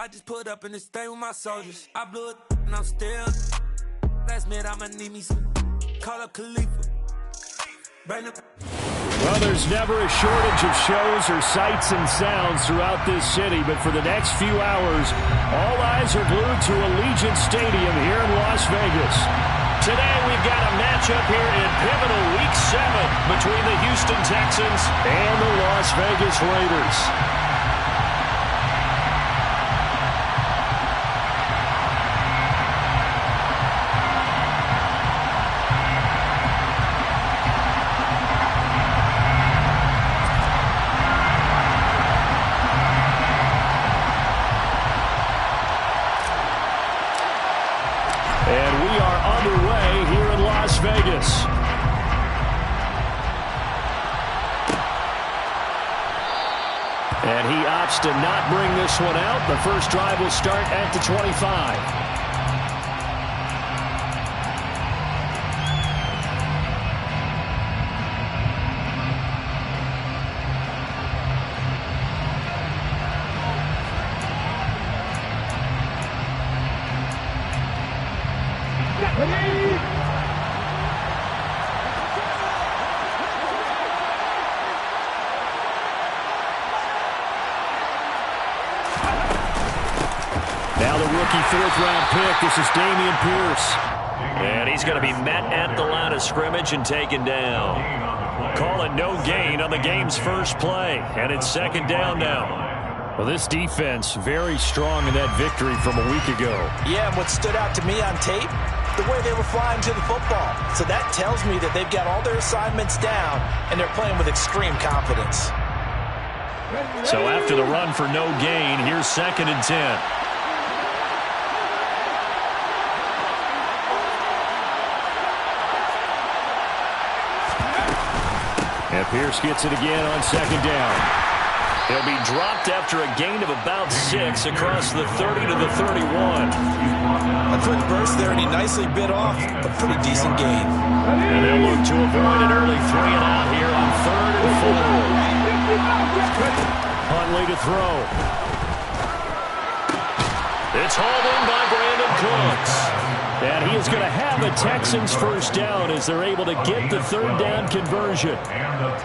I just put up in this thing with my soldiers. I blew it and I'm still. Last minute I'ma need me some. Call up Khalifa. Well, there's never a shortage of shows or sights and sounds throughout this city, but for the next few hours, all eyes are glued to Allegiant Stadium here in Las Vegas. Today we've got a matchup here in pivotal Week 7 between the Houston Texans and the Las Vegas Raiders. And we are underway here in Las Vegas. And he opts to not bring this one out. The first drive will start at the 25. Now the rookie fourth-round pick. This is Dameon Pierce. And he's going to be met at the line of scrimmage and taken down. Calling no gain on the game's first play. And it's second down now. Well, this defense very strong in that victory from a week ago. Yeah, and what stood out to me on tape, the way they were flying to the football. So that tells me that they've got all their assignments down, and they're playing with extreme confidence. So after the run for no gain, here's 2nd and 10. And Pierce gets it again on 2nd down. He'll be dropped after a gain of about 6 across the 30 to the 31. A quick burst there, and he nicely bit off a pretty decent gain. And they'll look to avoid an early 3 and out here on 3rd and 4. Huntley to throw. It's hauled in by Brandon Cooks. And he is going to have the Texans first down as they're able to get the 3rd down conversion. But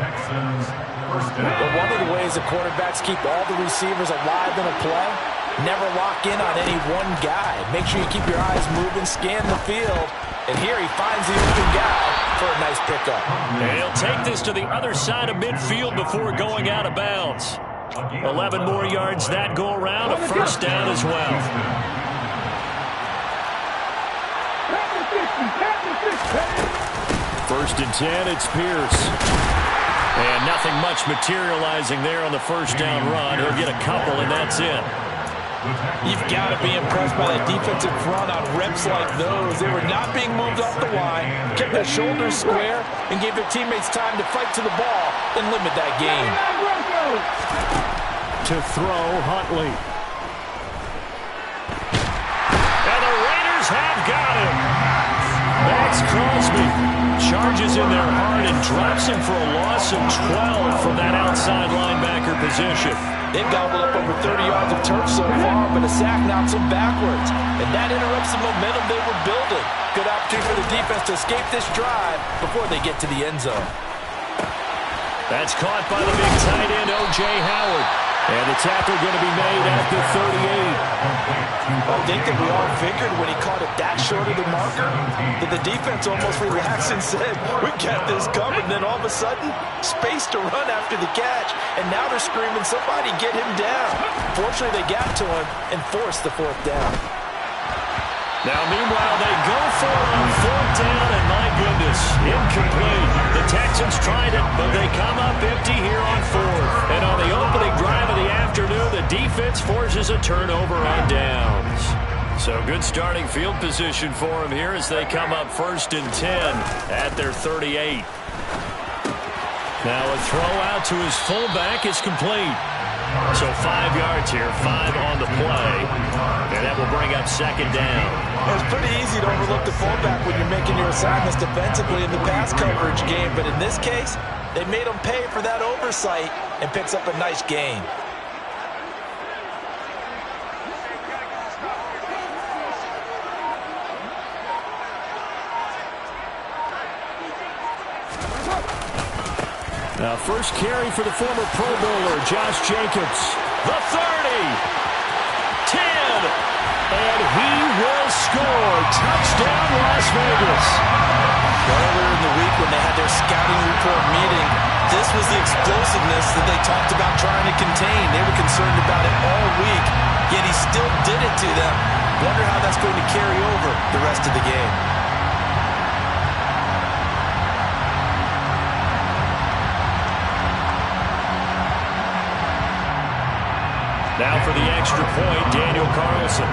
one of the ways the quarterbacks keep all the receivers alive in a play, never lock in on any one guy. Make sure you keep your eyes moving, scan the field. And here he finds the open guy for a nice pickup. And he'll take this to the other side of midfield before going out of bounds. 11 more yards that go around, a first down as well. 1st and 10, it's Pierce. And nothing much materializing there on the first down run. He'll get a couple, and that's it. You've got to be impressed by that defensive front on reps like those. They were not being moved off the line, kept their shoulders square, and gave their teammates time to fight to the ball and limit that gain. To throw, Huntley. And the Raiders have got him. Max Crosby charges in there hard and drops him for a loss of 12 from that outside linebacker position. They've gobbled up over 30 yards of turf so far, but a sack knocks them backwards. And that interrupts the momentum they were building. Good opportunity for the defense to escape this drive before they get to the end zone. That's caught by the big tight end, O.J. Howard. And the tackle going to be made at the 38. I think that we all figured when he caught it that short of the marker that the defense almost relaxed and said, we got this covered. And then all of a sudden, space to run after the catch. And now they're screaming, somebody get him down. Fortunately, they got to him and forced the 4th down. Now, meanwhile, they go for it on 4th down, and my goodness, incomplete. The Texans tried it, but they come up empty here on 4th. And on the opening drive of the afternoon, the defense forces a turnover on downs. So good starting field position for them here as they come up 1st and 10 at their 38. Now a throw out to his fullback is complete. So 5 yards here, 5 on the play. And that will bring up 2nd down. It's pretty easy to overlook the fullback when you're making your assignments defensively in the pass coverage game. But in this case, they made him pay for that oversight and picks up a nice gain. Now, first carry for the former Pro Bowler, Josh Jacobs. The 30. 10. And he will score. Touchdown, Las Vegas. Earlier in the week when they had their scouting report meeting, this was the explosiveness that they talked about trying to contain. They were concerned about it all week, yet he still did it to them. Wonder how that's going to carry over the rest of the game. Now for the extra point, Daniel Carlson.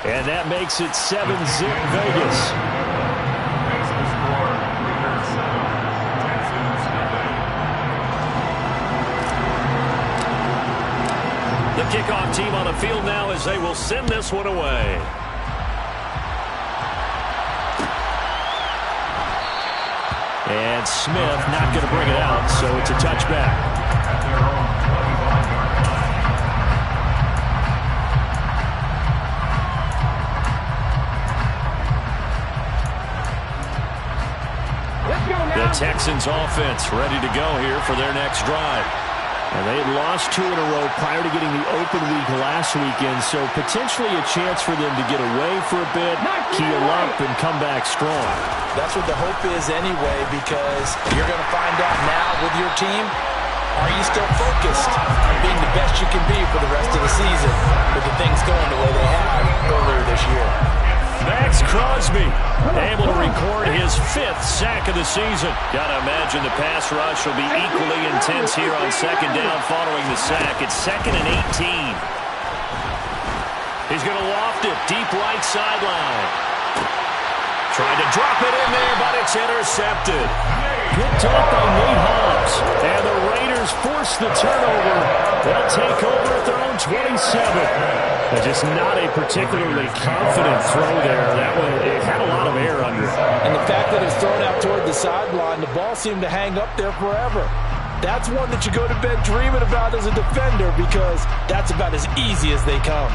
And that makes it 7-zip Vegas. The kickoff team on the field now as they will send this one away. And Smith not going to bring it out, so it's a touchback. The Texans offense ready to go here for their next drive. And they had lost 2 in a row prior to getting the open week last weekend, so potentially a chance for them to get away for a bit, keel up, and come back strong. That's what the hope is anyway, because you're going to find out now with your team, are you still focused on being the best you can be for the rest of the season with the things going the way they have earlier this year? Max Crosby able to record his 5th sack of the season. Got to imagine the pass rush will be equally intense here on second down following the sack. It's 2nd and 18. He's going to loft it deep right sideline. Tried to drop it in there, but it's intercepted. Picked up by Nate Hobbs. And the Raiders force the turnover. They'll take over at their own 27. Just not a particularly confident throw there. That one, it had a lot of air under it. And the fact that it's thrown out toward the sideline, the ball seemed to hang up there forever. That's one that you go to bed dreaming about as a defender, because that's about as easy as they come.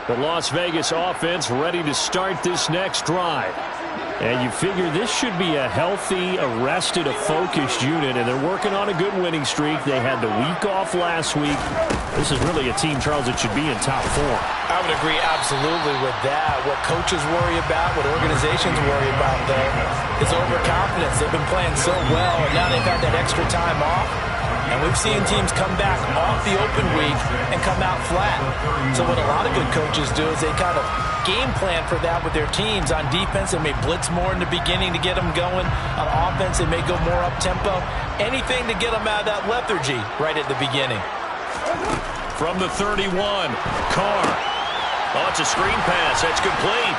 The Las Vegas offense ready to start this next drive. And you figure this should be a healthy, arrested, a focused unit, and they're working on a good winning streak. They had the week off last week. This is really a team, Charles, that should be in top 4. I would agree absolutely with that. What coaches worry about, what organizations worry about, though, is overconfidence. They've been playing so well, and now they've had that extra time off. And we've seen teams come back off the open week and come out flat. So what a lot of good coaches do is they kind of game plan for that with their teams. On defense, they may blitz more in the beginning to get them going. On offense, they may go more up-tempo. Anything to get them out of that lethargy right at the beginning. From the 31, Carr. Oh, it's a screen pass. That's complete.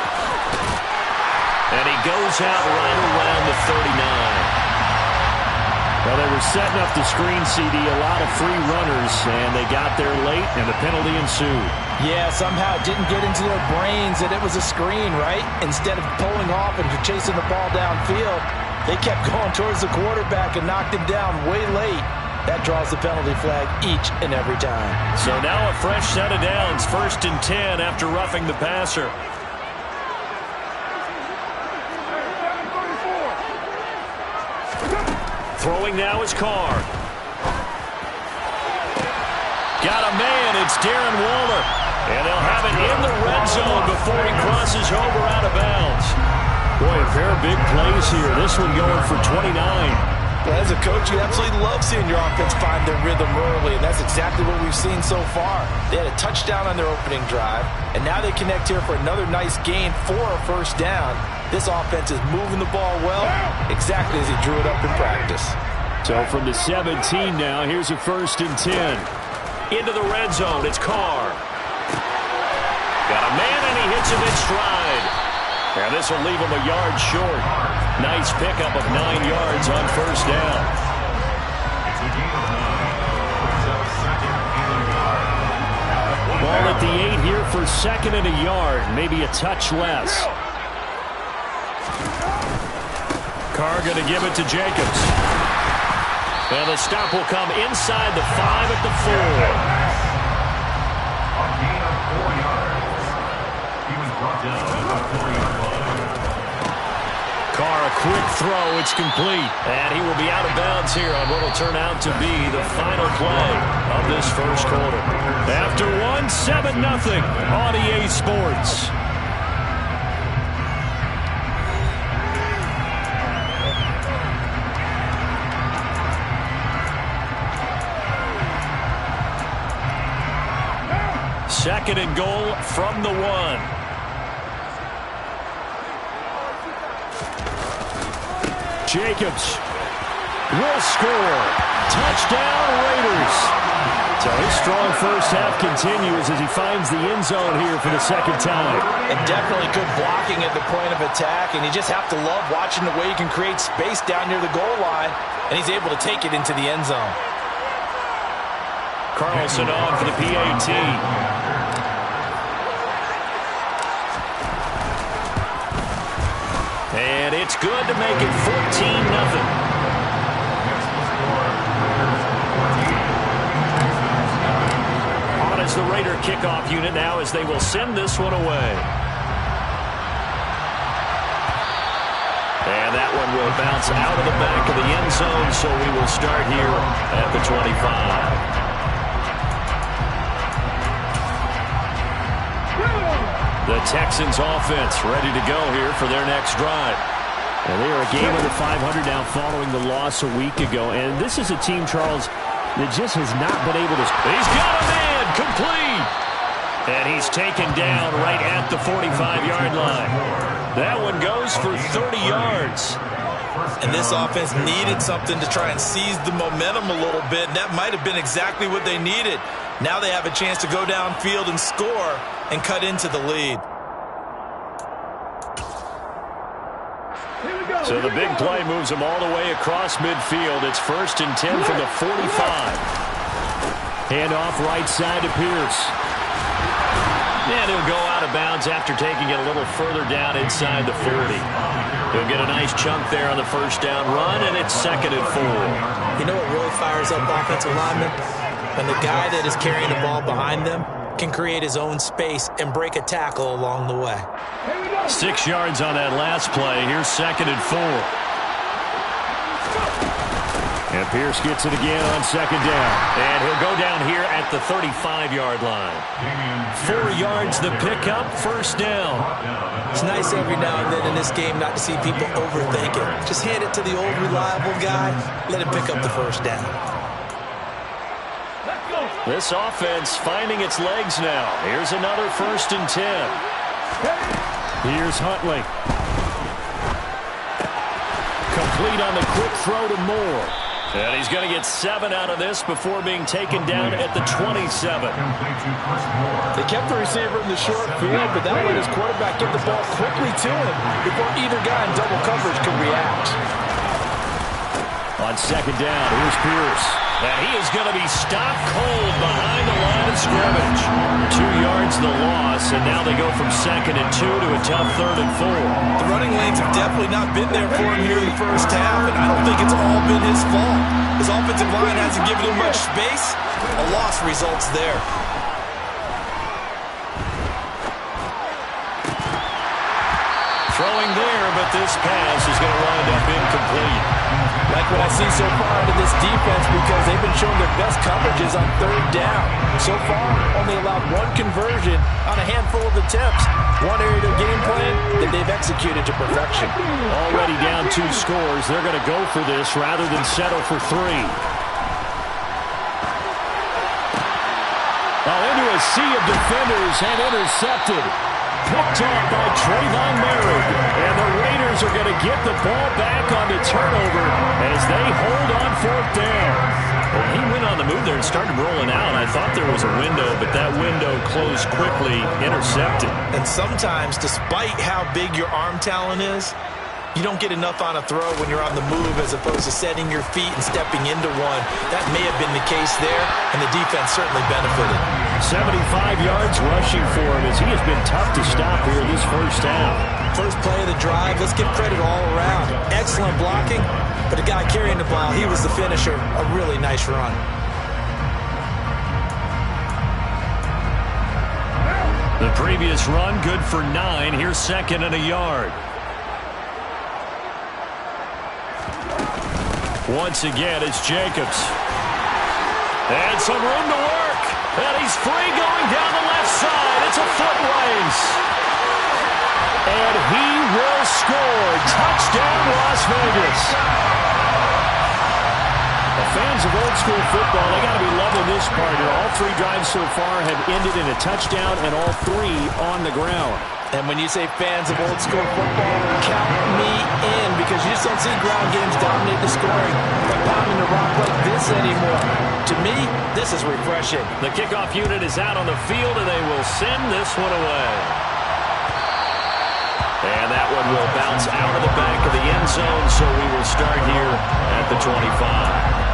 And he goes out right around the 39. Well, they were setting up the screen, CD, a lot of free runners, and they got there late, and the penalty ensued. Yeah, somehow it didn't get into their brains that it was a screen, right? Instead of pulling off and chasing the ball downfield, they kept going towards the quarterback and knocked him down way late. That draws the penalty flag each and every time. So now a fresh set of downs, 1st and 10 after roughing the passer. Throwing now is Carr. Got a man. It's Darren Waller. And they'll have it in the red zone before he crosses over out of bounds. Boy, a pair of big plays here. This one going for 29. Well, as a coach, you absolutely love seeing your offense find their rhythm early, and that's exactly what we've seen so far. They had a touchdown on their opening drive, and now they connect here for another nice gain for a 1st down. This offense is moving the ball well, exactly as he drew it up in practice. So from the 17 now, here's a 1st and 10. Into the red zone, it's Carr. Got a man, and he hits him in stride. And this will leave him a yard short. Nice pickup of 9 yards on 1st down. Ball at the 8 here for 2nd and a yard, maybe a touch less. Carr going to give it to Jacobs. And the stop will come inside the 5 at the 4. Carr, a quick throw. It's complete. And he will be out of bounds here on what will turn out to be the final play of this first quarter. After one, 7-0 on EA Sports. Second and goal from the 1. Jacobs will score. Touchdown, Raiders. So his strong first half continues as he finds the end zone here for the second time. And definitely good blocking at the point of attack, and you just have to love watching the way he can create space down near the goal line, and he's able to take it into the end zone. Carlson on for the PAT. And it's good to make it 14-0. On as the Raider kickoff unit now as they will send this one away. And that one will bounce out of the back of the end zone, so we will start here at the 25. The Texans offense ready to go here for their next drive. And they are a game under 500 now following the loss a week ago. And this is a team, Charles, that just has not been able to... He's got a man complete. And he's taken down right at the 45-yard line. That one goes for 30 yards. And this offense needed something to try and seize the momentum a little bit. And that might have been exactly what they needed. Now they have a chance to go downfield and score and cut into the lead. So the big play moves them all the way across midfield. It's 1st and 10 from the 45. Hand off right side to Pierce. And he'll go out of bounds after taking it a little further down inside the 40. He'll get a nice chunk there on the first down run, and it's 2nd and 4. You know what really fires up offensive linemen? When the guy that is carrying the ball behind them can create his own space and break a tackle along the way. 6 yards on that last play. Here's 2nd and 4. And Pierce gets it again on 2nd down. And he'll go down here at the 35-yard line. 4 yards the pickup, 1st down. It's nice every now and then in this game not to see people overthink it. Just hand it to the old reliable guy, let him pick up the 1st down. This offense finding its legs now. Here's another 1st and 10. Here's Huntley. Complete on the quick throw to Moore. And he's going to get 7 out of this before being taken down at the 27. They kept the receiver in the short field, but that let his quarterback get the ball quickly to him before either guy in double coverage could react. On 2nd down, here's Pierce. And he is going to be stopped cold behind the line of scrimmage. 2 yards the loss, and now they go from 2nd and 2 to a tough 3rd and 4. The running lanes have definitely not been there for him here in the first half, and I don't think it's all been his fault. His offensive line hasn't given him much space. A loss results there. Throwing there, but this pass is going to wind up incomplete. Like what I see so far out of this defense, because they've been showing their best coverages on 3rd down. So far, only allowed 1 conversion on a handful of attempts. One area of their game plan that they've executed to perfection. Already down 2 scores. They're going to go for this rather than settle for 3. Into a sea of defenders and intercepted. Picked off by Trayvon Merritt. And the Raiders are going to get the ball back on the turnover as they hold on 4th down. Well, he went on the move there and started rolling out. I thought there was a window, but that window closed quickly, intercepted. And sometimes, despite how big your arm talent is, you don't get enough on a throw when you're on the move as opposed to setting your feet and stepping into one. That may have been the case there, and the defense certainly benefited. 75 yards rushing for him as he has been tough to stop here this first half. First play of the drive, let's give credit all around. Excellent blocking, but the guy carrying the ball, he was the finisher. A really nice run. 2nd The previous run, good for 9. Here's second and a yard. Once again, it's Jacobs. And some room to work. And he's free going down the left side. It's a foot race. And he will score. Touchdown, Las Vegas. The fans of old school football, they got to be loving this part here. All 3 drives so far have ended in a touchdown, and all 3 on the ground. And when you say fans of old school football, count me in, because you just don't see ground games dominate the scoring by pounding the rock like this anymore. To me, this is refreshing. The kickoff unit is out on the field, and they will send this one away. And that one will bounce out of the back of the end zone, so we will start here at the 25.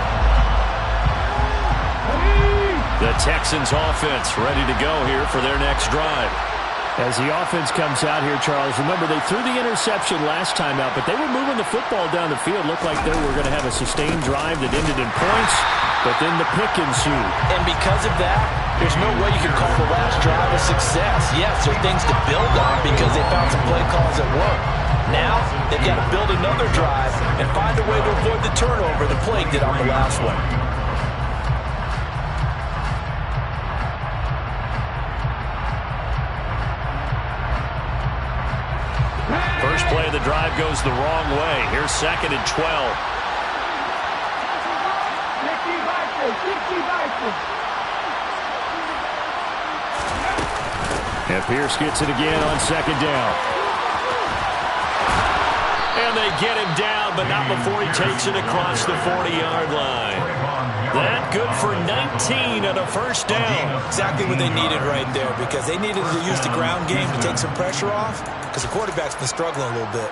The Texans offense ready to go here for their next drive. As the offense comes out here, Charles, remember they threw the interception last time out, but they were moving the football down the field. Looked like they were going to have a sustained drive that ended in points, but then the pick ensued. And because of that, there's no way you can call the last drive a success. Yes, there are things to build on because they found some play calls that work. Now, they've got to build another drive and find a way to avoid the turnover that plagued it on the last one. First play of the drive goes the wrong way. Here's second and 12. And Pierce gets it again on second down. And they get him down, but not before he takes it across the 40-yard line. That good for 19 and a first down. Exactly what they needed right there, because they needed to use the ground game to take some pressure off, because the quarterback's been struggling a little bit.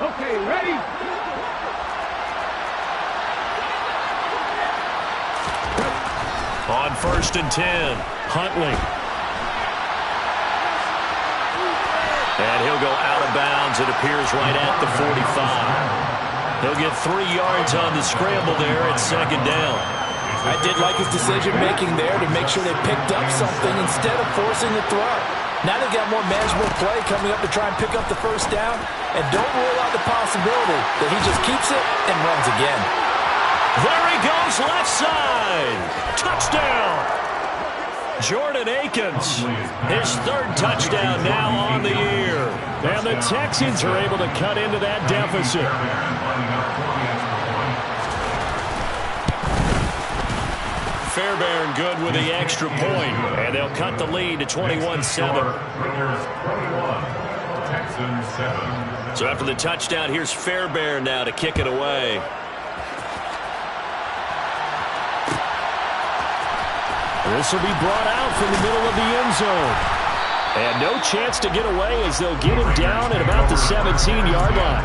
Okay, ready? On first and 10, Huntley. And he'll go out of bounds. It appears right at the 45. He'll get 3 yards on the scramble there at second down. I did like his decision-making there to make sure they picked up something instead of forcing the throw. Now they've got more manageable play coming up to try and pick up the first down. And don't rule out the possibility that he just keeps it and runs again. There he goes, left side. Touchdown. Jordan Akins, his 3rd touchdown now on the year. And the Texans are able to cut into that deficit. Fairbairn good with the extra point, and they'll cut the lead to 21-7. So after the touchdown, here's Fairbairn now to kick it away. This will be brought out from the middle of the end zone. And no chance to get away as they'll get him down at about the 17-yard line.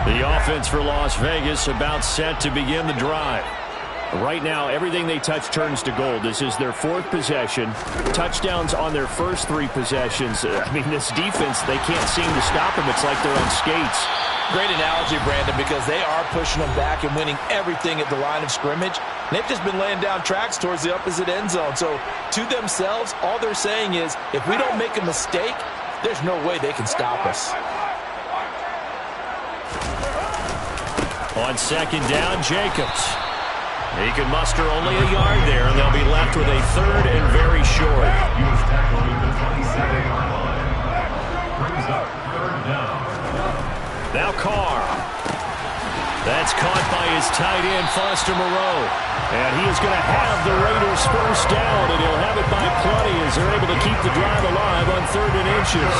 The offense for Las Vegas about set to begin the drive. Right now, everything they touch turns to gold. This is their 4th possession. Touchdowns on their first 3 possessions. I mean, this defense, they can't seem to stop them. It's like they're on skates. Great analogy, Brandon, because they are pushing them back and winning everything at the line of scrimmage. They've just been laying down tracks towards the opposite end zone. So to themselves, all they're saying is, if we don't make a mistake, there's no way they can stop us. On second down, Jacobs. He can muster only a yard there, and they'll be left with a 3rd and very short. Now Carr. That's caught by his tight end, Foster Moreau. And he is going to have the Raiders first down, and he'll have it by plenty as they're able to keep the drive alive on 3rd and inches.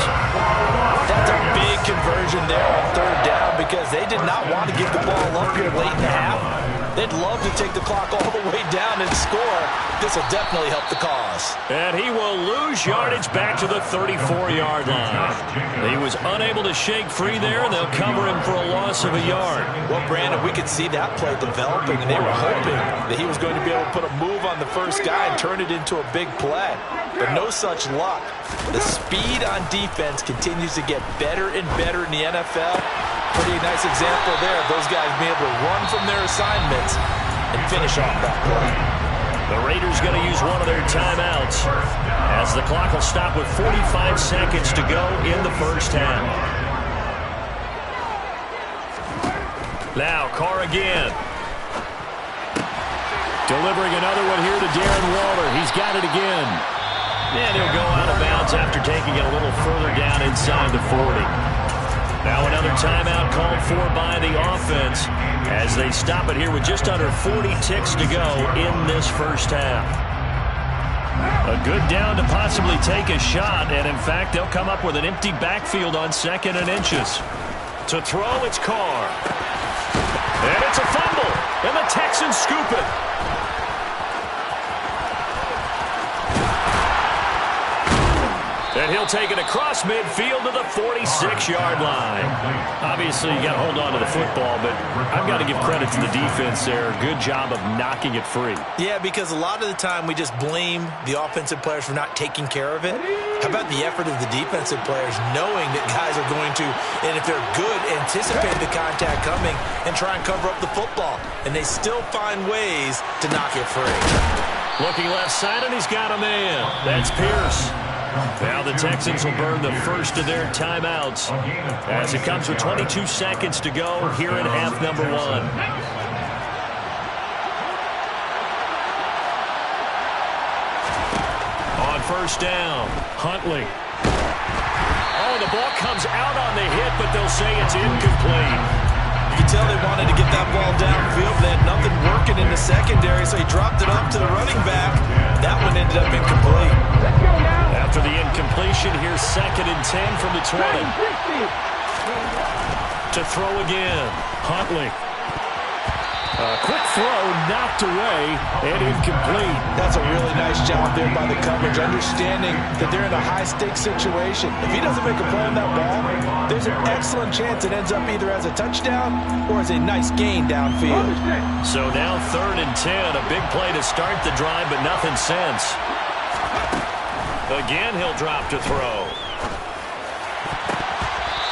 That's a big conversion there on 3rd down because they did not want to give the ball up here late in the half. They'd love to take the clock all the way down and score. This will definitely help the cause. And he will lose yardage back to the 34-yard line. He was unable to shake free there, and they'll cover him for a loss of a yard. Well, Brandon, we could see that play developing, and they were hoping that he was going to be able to put a move on the first guy and turn it into a big play. But no such luck. The speed on defense continues to get better and better in the NFL. Pretty nice example there of those guys being able to run from their assignments and finish off that play. The Raiders going to use one of their timeouts as the clock will stop with 45 seconds to go in the first half. Now, Carr again. Delivering another one here to Darren Waller. He's got it again. And he'll go out of bounds after taking it a little further down inside the 40. Now another timeout called for by the offense as they stop it here with just under 40 ticks to go in this first half. A good down to possibly take a shot, and in fact, they'll come up with an empty backfield on 2nd and inches. To throw, it's Carr. And it's a fumble, and the Texans scoop it. And he'll take it across midfield to the 46-yard line. Obviously, you got to hold on to the football, but I've got to give credit to the defense there. Good job of knocking it free. Yeah, because a lot of the time we just blame the offensive players for not taking care of it. How about the effort of the defensive players knowing that guys are going to, and if they're good, anticipate the contact coming and try and cover up the football. And they still find ways to knock it free. Looking left side, and he's got a man. That's Pierce. Now the Texans will burn the first of their timeouts as it comes with 22 seconds to go here in half number 1. On first down, Huntley. Oh, the ball comes out on the hit, but they'll say it's incomplete. You can tell they wanted to get that ball downfield. They had nothing working in the secondary, so he dropped it off to the running back. That one ended up incomplete. After the incompletion, here's 2nd and 10 from the 20. To throw again, Huntley. A quick throw, knocked away, and incomplete. That's a really nice job there by the coverage, understanding that they're in a high-stakes situation. If he doesn't make a play on that ball, there's an excellent chance it ends up either as a touchdown or as a nice gain downfield. So now 3rd and 10, a big play to start the drive, but nothing since. Again, he'll drop to throw.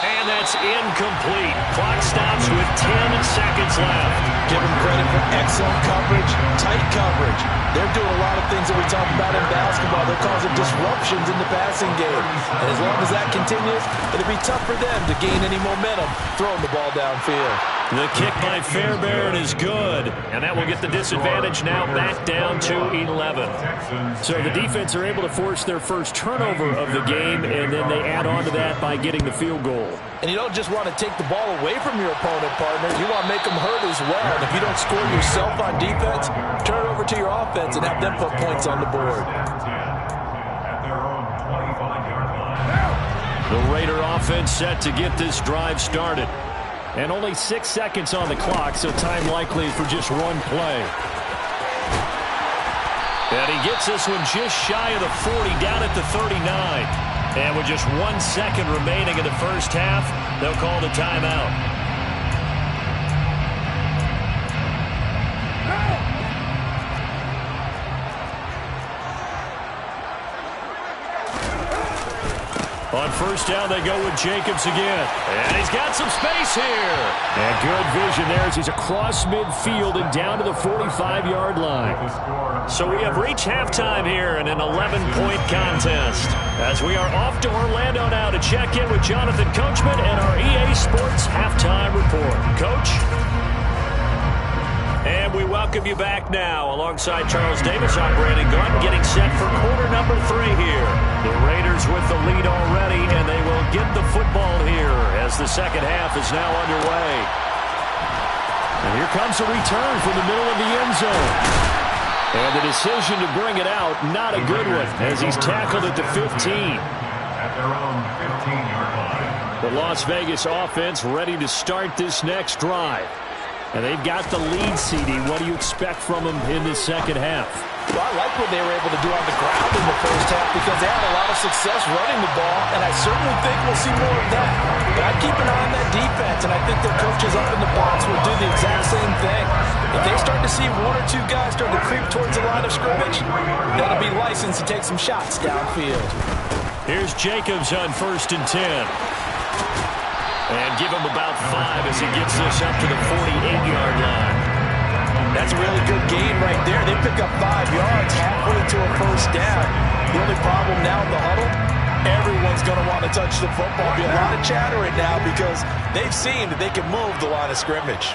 And that's incomplete. Clock stops with 10 seconds left. Give him credit for excellent coverage, tight coverage. They're doing a lot of things that we talk about in basketball. They're causing disruptions in the passing game. And as long as that continues, it'll be tough for them to gain any momentum throwing the ball downfield. The kick by Fairbairn is good, and that will get the disadvantage now back down to 11. So the defense are able to force their first turnover of the game, and then they add on to that by getting the field goal. And you don't just want to take the ball away from your opponent, partner. You want to make them hurt as well. And if you don't score yourself on defense, turn it over to your offense and have them put points on the board. The Raider offense set to get this drive started. And only 6 seconds on the clock, so time likely for just one play. And he gets this one just shy of the 40, down at the 39. And with just 1 second remaining in the first half, they'll call the timeout. On first down, they go with Jacobs again. And he's got some space here. And good vision there as he's across midfield and down to the 45-yard line. So we have reached halftime here in an 11-point contest. As we are off to Orlando now to check in with Jonathan Coachman and our EA Sports Halftime Report. Coach? And we welcome you back now alongside Charles Davis operating gun, getting set for quarter number 3 here. The Raiders with the lead already, and they will get the football here as the second half is now underway. And here comes a return from the middle of the end zone. And the decision to bring it out, not a good one, as he's tackled at the 15. At their own 15-yard line. The Las Vegas offense ready to start this next drive. And they've got the lead, CD. What do you expect from them in this second half? Well, I like what they were able to do on the ground in the first half because they had a lot of success running the ball, and I certainly think we'll see more of that. But I'd keep an eye on that defense, and I think their coaches up in the box will do the exact same thing. If they start to see 1 or 2 guys start to creep towards the line of scrimmage, that'll be licensed to take some shots downfield. Here's Jacobs on 1st and 10. And give him about 5 as he gets this up to the 48-yard line. That's a really good gain right there. They pick up 5 yards halfway to a first down. The only problem now in the huddle, everyone's going to want to touch the football. Be a lot of chatter right now because they've seen that they can move the line of scrimmage.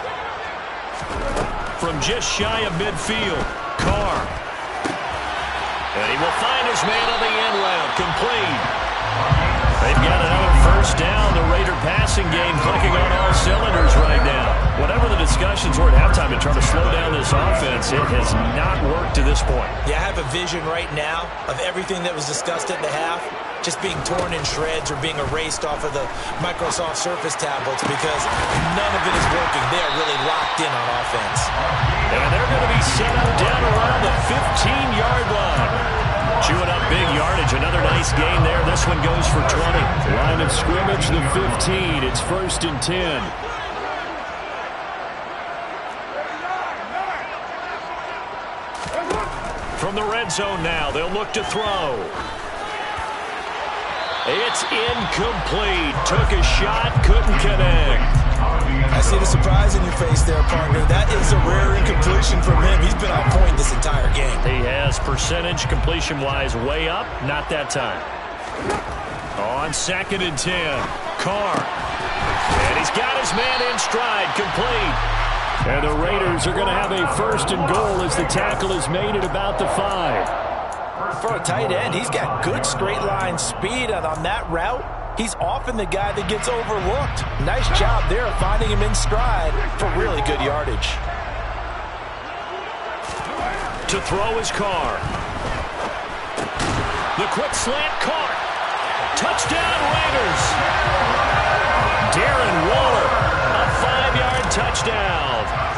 From just shy of midfield, Carr. And he will find his man on the end route, complete. They've got another first down. The Raider passing game clicking on all cylinders right now. Whatever the discussions were at halftime to try to slow down this offense, it has not worked to this point. Yeah, I have a vision right now of everything that was discussed at the half just being torn in shreds or being erased off of the Microsoft Surface tablets because none of it is working. They are really locked in on offense. And they're going to be set up down around the 15-yard line. Chewing up big yardage. Another nice gain there. This one goes for 20. Line of scrimmage, the 15. It's 1st and 10. From the red zone now, they'll look to throw. It's incomplete. Took a shot, couldn't connect. I see the surprise in your face there, partner. That is a rare incompletion from him. He's been on point this entire game. He has percentage completion-wise way up. Not that time. On 2nd and 10, Carr. And he's got his man in stride, complete. And the Raiders are going to have a 1st and goal as the tackle is made at about the 5. For a tight end, he's got good straight line speed, and on that route, he's often the guy that gets overlooked. Nice job there of finding him in stride for really good yardage. To throw his Carr. The quick slant caught. Touchdown Raiders. Darren Waller, a 5-yard touchdown.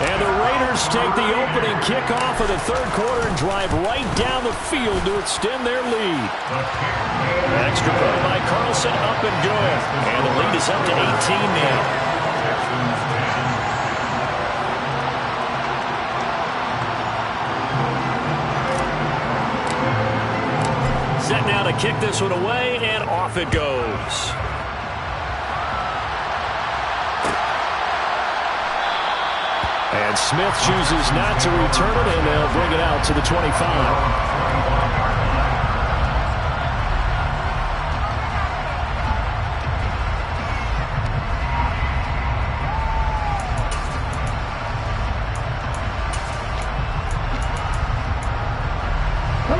And the Raiders take the opening kickoff of the 3rd quarter and drive right down the field to extend their lead. Extra point by Carlson, up and good. And the lead is up to 18 now. Set now to kick this one away, and off it goes. And Smith chooses not to return it, and they'll bring it out to the 25.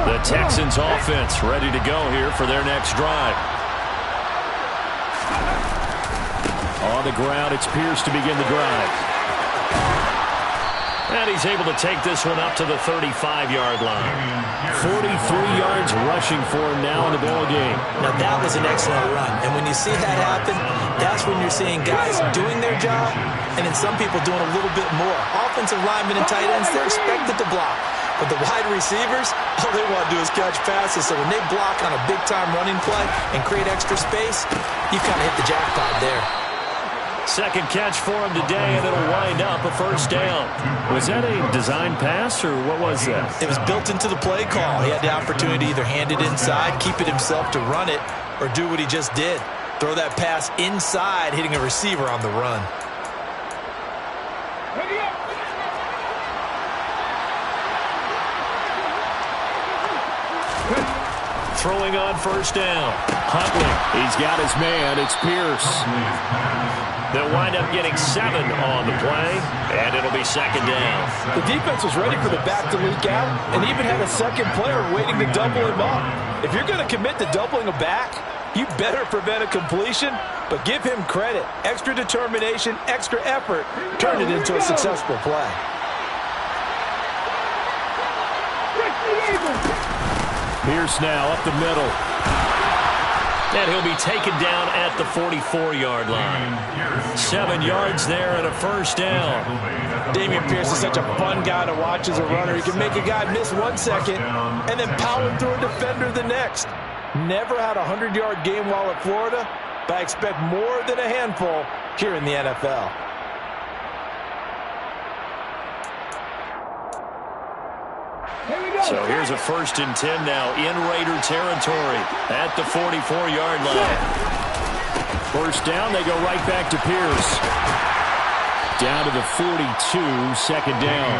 The Texans offense ready to go here for their next drive. On the ground, it's Pierce to begin the drive. And he's able to take this one up to the 35-yard line. 43 yards rushing for him now in the ball game. Now that was an excellent run. And when you see that happen, that's when you're seeing guys doing their job and then some people doing a little bit more. Offensive linemen and tight ends, they're expected to block. But the wide receivers, all they want to do is catch passes. So when they block on a big-time running play and create extra space, you kind of hit the jackpot there. Second catch for him today, and it'll wind up a first down. Was that a design pass, or what was that? It was built into the play call. He had the opportunity to either hand it inside, keep it himself to run it, or do what he just did. Throw that pass inside, hitting a receiver on the run. Throwing on first down. Huntley, he's got his man. It's Pierce. They'll wind up getting 7 on the play, and it'll be second down. The defense was ready for the back to leak out and even had a second player waiting to double him up. If you're going to commit to doubling a back, you better prevent a completion, but give him credit. Extra determination, extra effort, turn it into a successful play. Pierce now up the middle. And he'll be taken down at the 44-yard line. 7 yards there and a first down. Dameon Pierce is such a fun guy to watch as a runner. He can make a guy miss 1 second and then power through a defender the next. Never had a 100-yard game while at Florida, but I expect more than a handful here in the NFL. So here's a 1st and 10 now in Raider territory at the 44-yard line. First down, they go right back to Pierce. Down to the 42, second down.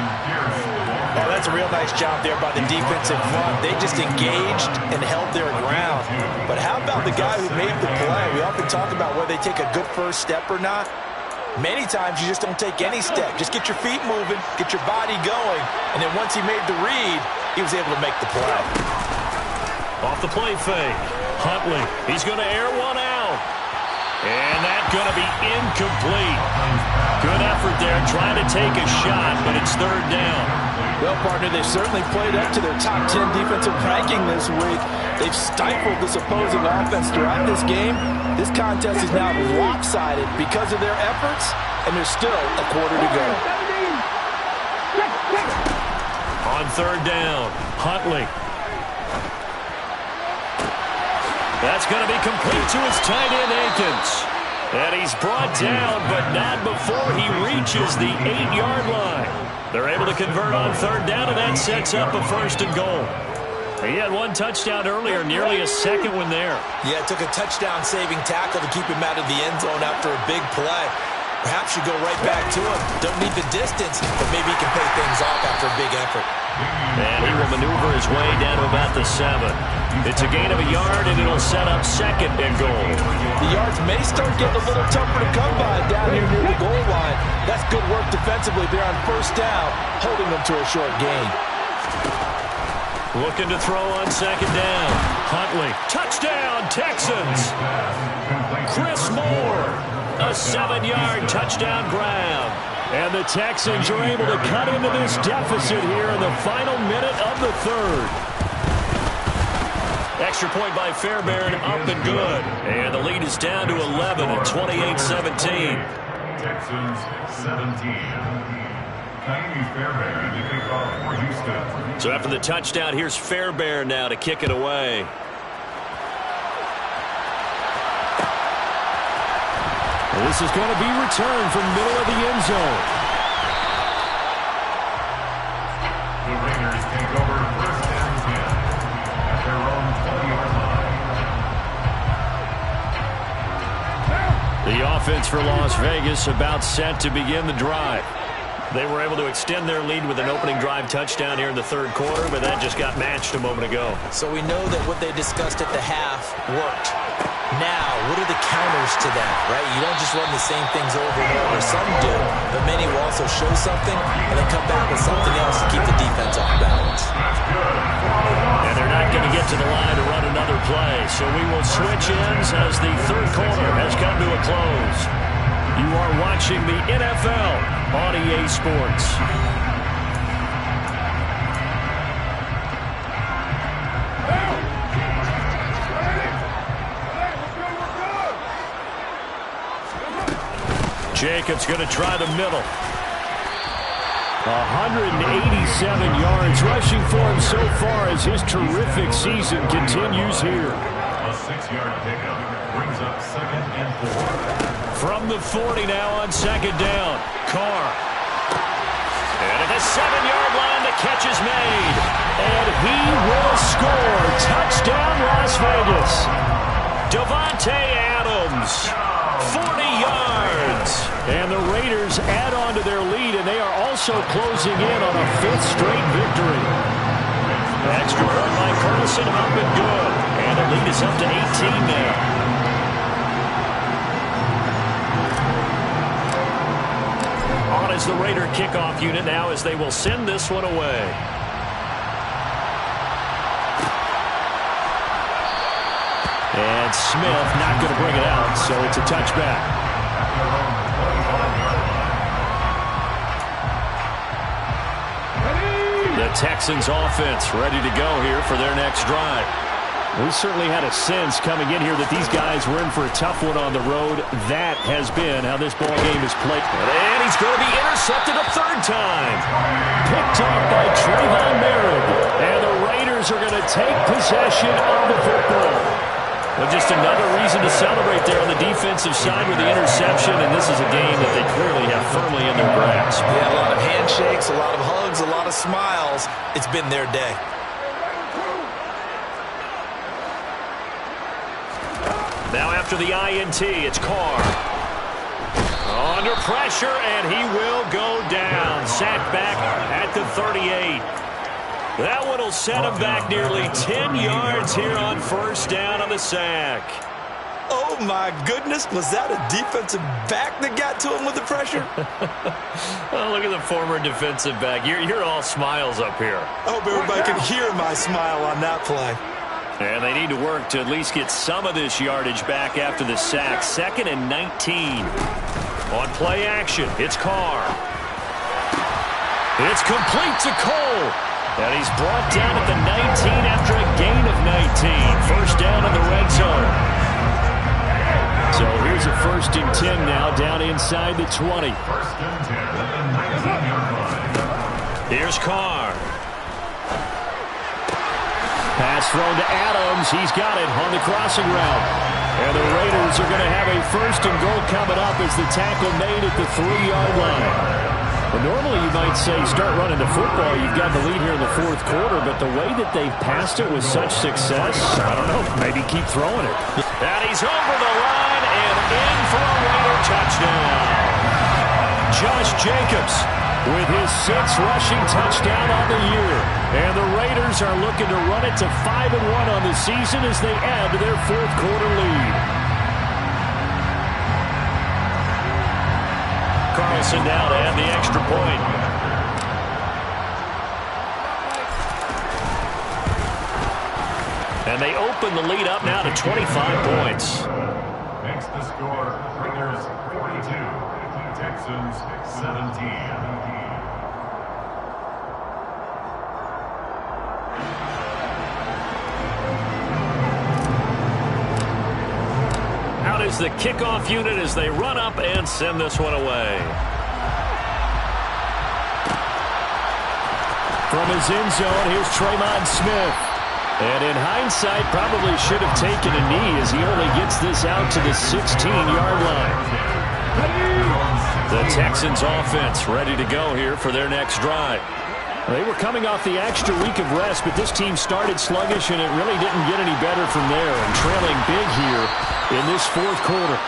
Oh, that's a real nice job there by the defensive front. They just engaged and held their ground. But how about the guy who made the play? We often talk about whether they take a good first step or not. Many times you just don't take any step. Just get your feet moving, get your body going, and then once he made the read, he was able to make the play. Off the play fake. Huntley, he's going to air one out. And that's going to be incomplete. Good effort there trying to take a shot, but it's third down. Well, partner, they've certainly played up to their top 10 defensive ranking this week. They've stifled this opposing offense throughout this game. This contest is now lopsided because of their efforts, and there's still a quarter to go. On third down, Huntley. That's going to be complete to his tight end, Akins. And he's brought down, but not before he reaches the 8-yard line. They're able to convert on third down, and that sets up a first and goal. He had one touchdown earlier, nearly a second one there. Yeah, it took a touchdown-saving tackle to keep him out of the end zone after a big play. Perhaps you go right back to him. Don't need the distance, but maybe he can pay things off after a big effort. And he will maneuver his way down to about the 7. It's a gain of a yard, and it'll set up second and goal. The yards may start getting a little tougher to come by down here near the goal line. That's good work defensively there on first down, holding them to a short gain. Looking to throw on second down. Huntley, touchdown, Texans. Chris Moore, a 7-yard touchdown grab. And the Texans are able to cut into this deficit here in the final minute of the third. Extra point by Fairbairn, up and good. And the lead is down to 11 at 28-17. Texans 17. Kaimi Fairbairn to kick off for Houston. So after the touchdown, here's Fairbairn now to kick it away. This is going to be returned from middle of the end zone. The Raiders take over first and 10 at their own 20-yard line. The offense for Las Vegas about set to begin the drive. They were able to extend their lead with an opening drive touchdown here in the third quarter, but that just got matched a moment ago. So we know that what they discussed at the half worked. Now, what are the counters to that, right? You don't just run the same things over and over. Some do, but many will also show something and then come back with something else to keep the defense off balance. And they're not going to get to the line to run another play, so we will switch ends as the third quarter has come to a close. You are watching the NFL on EA Sports. Jacobs going to try the middle. 187 yards rushing for him so far as his terrific season continues here. A 6-yard pickup brings up second and 4. From the 40 now on second down. Carr. And at the 7-yard line, the catch is made. And he will score. Touchdown, Las Vegas. Davante Adams. 40 yards. And the Raiders add on to their lead, and they are also closing in on a 5th straight victory. Extra point by Carlson, up and good. And the lead is up to 18 now. On is the Raider kickoff unit now as they will send this one away. And Smith not going to bring it out, so it's a touchback. The Texans offense ready to go here for their next drive. We certainly had a sense coming in here that these guys were in for a tough one on the road. That has been how this ball game is played. And he's going to be intercepted a third time. Picked off by Trayvon Merritt. And the Raiders are going to take possession of the football. Well, just another reason to celebrate there on the defensive side with the interception, and this is a game that they clearly have firmly in their grasp. Yeah, a lot of handshakes, a lot of hugs, a lot of smiles. It's been their day. Now after the INT, it's Carr. Under pressure, and he will go down. Sacked back at the 38. That one will set him back nearly 10 yards here on first down on the sack. Oh, my goodness. Was that a defensive back that got to him with the pressure? Oh, look at the former defensive back. You're all smiles up here. I hope everybody can hear my smile on that play. And they need to work to at least get some of this yardage back after the sack. 2nd and 19. On play action, it's Carr. It's complete to Cole. And he's brought down at the 19 after a gain of 19. First down in the red zone. So here's a 1st and 10 now, down inside the 20. 1st and 10 at the 19-yard line. Here's Carr. Pass thrown to Adams. He's got it on the crossing route. And the Raiders are going to have a 1st and goal coming up as the tackle made at the 3-yard line. Well, normally you might say start running the football. You've got the lead here in the 4th quarter, but the way that they've passed it with such success, I don't know, maybe keep throwing it. And he's over the line and in for a Raider touchdown. Josh Jacobs with his 6th rushing touchdown on the year. And the Raiders are looking to run it to 5-1 on the season as they add to their 4th quarter lead. Carlson now to add the extra point. And they open the lead up now to 25 points. Makes the score Raiders 42, Texans 17. Out is the kickoff unit as they run up and send this one away. From his end zone, here's Tremon Smith. And in hindsight, probably should have taken a knee as he only gets this out to the 16-yard line. The Texans offense ready to go here for their next drive. They were coming off the extra week of rest, but this team started sluggish, and it really didn't get any better from there. And trailing big here in this 4th quarter.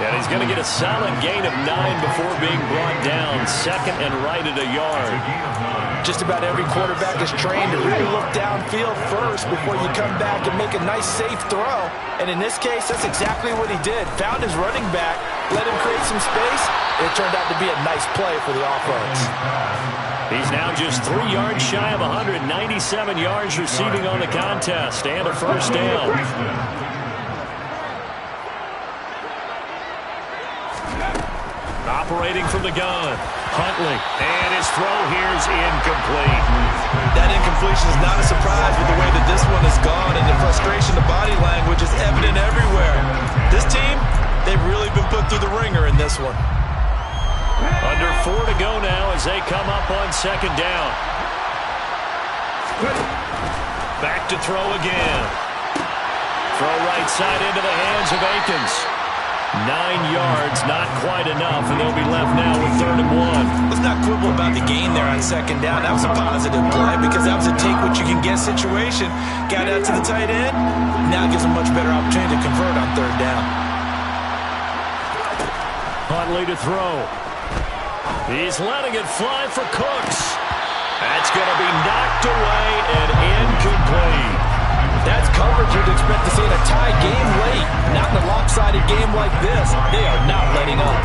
And he's going to get a solid gain of 9 before being brought down. 2nd and right at a yard. Just about every quarterback is trained to really look downfield first before you come back and make a nice, safe throw. And in this case, that's exactly what he did. Found his running back, let him create some space. It turned out to be a nice play for the offense. He's now just 3 yards shy of 197 yards receiving on the contest and a first down. Operating from the gun, Huntley, and his throw here is incomplete. That incompletion is not a surprise with the way that this one has gone, and the frustration, the body language is evident everywhere. This team, they've really been put through the ringer in this one. Under 4 to go now as they come up on 2nd down. Back to throw again. Throw right side into the hands of Akins. 9 yards, not quite enough, and they'll be left now with 3rd and 1. Let's not quibble about the gain there on 2nd down. That was a positive play because that was a take-what-you-can-get situation. Got out to the tight end. Now it gives them a much better opportunity to convert on 3rd down. Huntley to throw. He's letting it fly for Cooks. That's going to be knocked away and incomplete. That's coverage you'd expect to see in a tie game late. Not in a lopsided game like this. They are not letting up.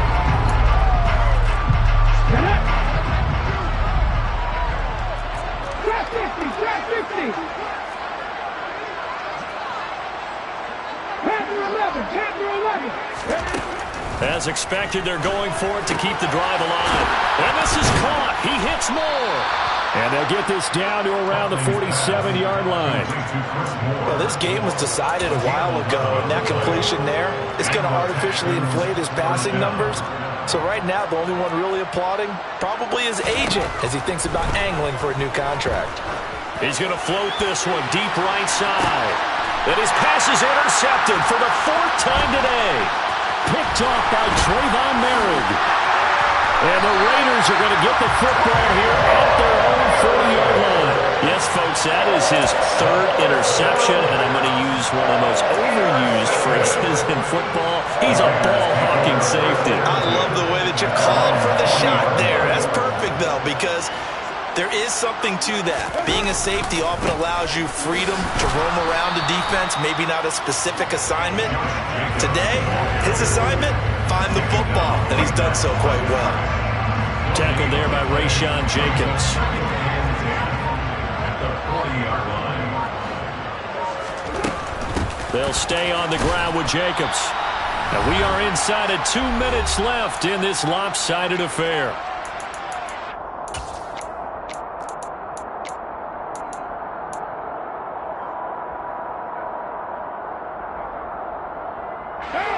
As expected, they're going for it to keep the drive alive. And this is caught. He hits more. And they'll get this down to around the 47-yard line. Well, this game was decided a while ago, and that completion there is going to artificially inflate his passing numbers. So right now, the only one really applauding probably his agent as he thinks about angling for a new contract. He's going to float this one deep right side. And his pass is intercepted for the 4th time today. Picked off by Trayvon Merritt. And the Raiders are going to get the football here at their own 40-yard line. Yes, folks, that is his 3rd interception, and I'm going to use one of the most overused phrases in football. He's a ball-hawking safety. I love the way that you called for the shot there. That's perfect, though, because there is something to that. Being a safety often allows you freedom to roam around the defense, maybe not a specific assignment. Today, his assignment, find the football, and he's done so quite well. Tackled there by Rayshawn Jacobs. At the 40-yard line. They'll stay on the ground with Jacobs. And we are inside of 2 minutes left in this lopsided affair.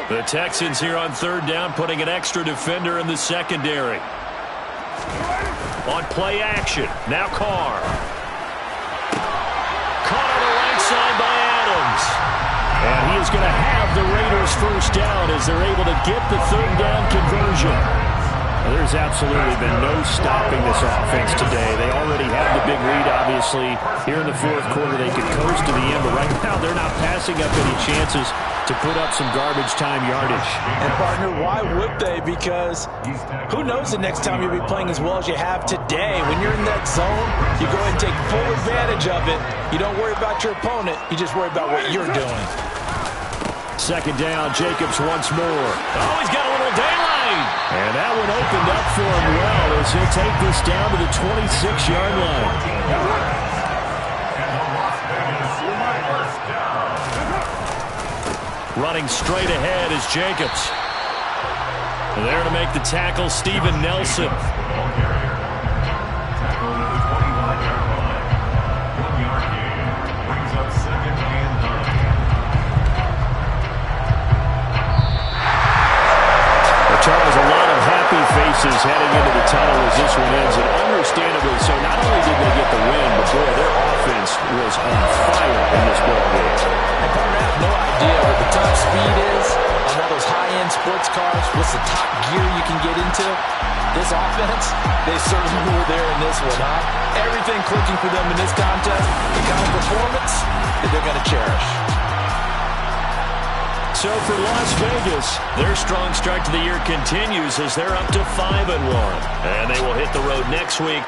The Texans here on third down, putting an extra defender in the secondary. On play action, now Carr. Caught on the right side by Adams. And he is going to have the Raiders first down as they're able to get the third down conversion. Well, there's absolutely been no stopping this offense today. They already have the big lead, obviously. Here in the fourth quarter, they could coast to the end, but right now they're not passing up any chances to put up some garbage time yardage. And, partner, why would they? Because who knows the next time you'll be playing as well as you have today. When you're in that zone, you go ahead and take full advantage of it. You don't worry about your opponent. You just worry about what you're doing. Second down, Jacobs once more. Oh, he's got a little daylight. And that one opened up for him well as he'll take this down to the 26-yard line. Running straight ahead is Jacobs. There to make the tackle, Steven Nelson. Charles, a lot of happy faces heading into the tunnel as this one ends, and understandably so. Not only did they get the win, but boy, their offense was on fire in this ball game. And partner, I have no idea what the top speed is on all those high-end sports cars. What's the top gear you can get into? This offense, they certainly were there in this one, huh? Everything clicking for them in this contest, the kind of performance that they're going to cherish. So for Las Vegas, their strong start to the year continues as they're up to 5-1. And they will hit the road next week